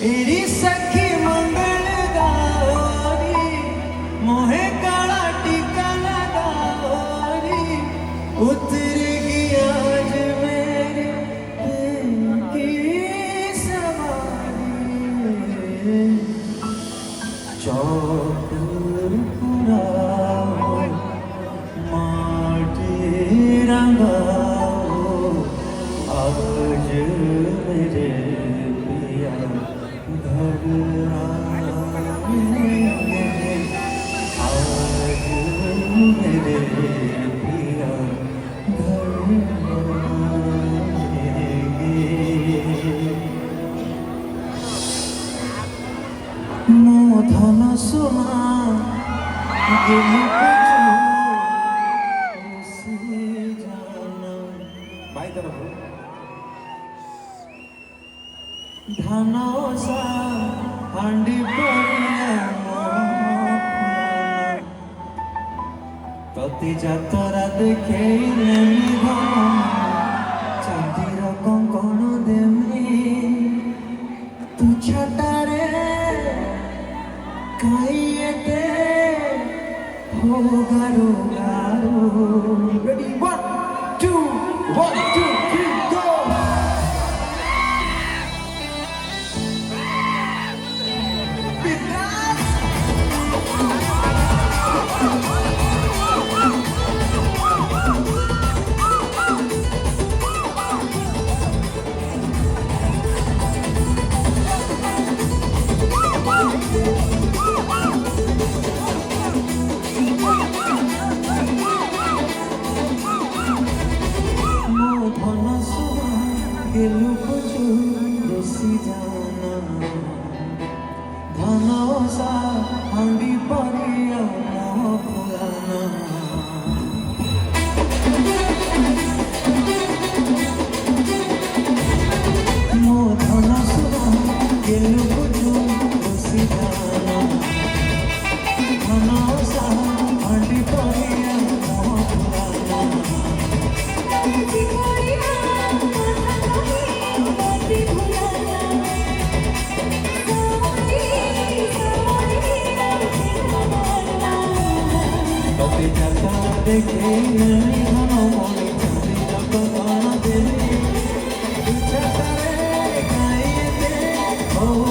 एरी सखी मंगल गौरी मोहे काला टीका लगाओरी उतरेगी आज मेरे दिल की सवारी चौकर पुराओ माटी रंगाओ आज मेरे पिया घर आएंगे आज मेरे पिया घर आएंगे मोधन सोना गेलु से जाना बाई तरफ धान ओसा हांडी पड़िया प्रति जातरा देखे चांदीर कंकण देमी तू छटारे काइएते हो गारो गारो रेडी 1 2 1 2 3 go गेलु कुचु बेसी जाना धन ओसा हांडी पड़िया मोह फुलाना मो धन सुना गेलु कुचु बेसी जाना धन ओसा हांडी पड़िया मोह फुलाना देखे नहीं हम मोनी चंदी जब गाना दे छतरे गाइए दे ओ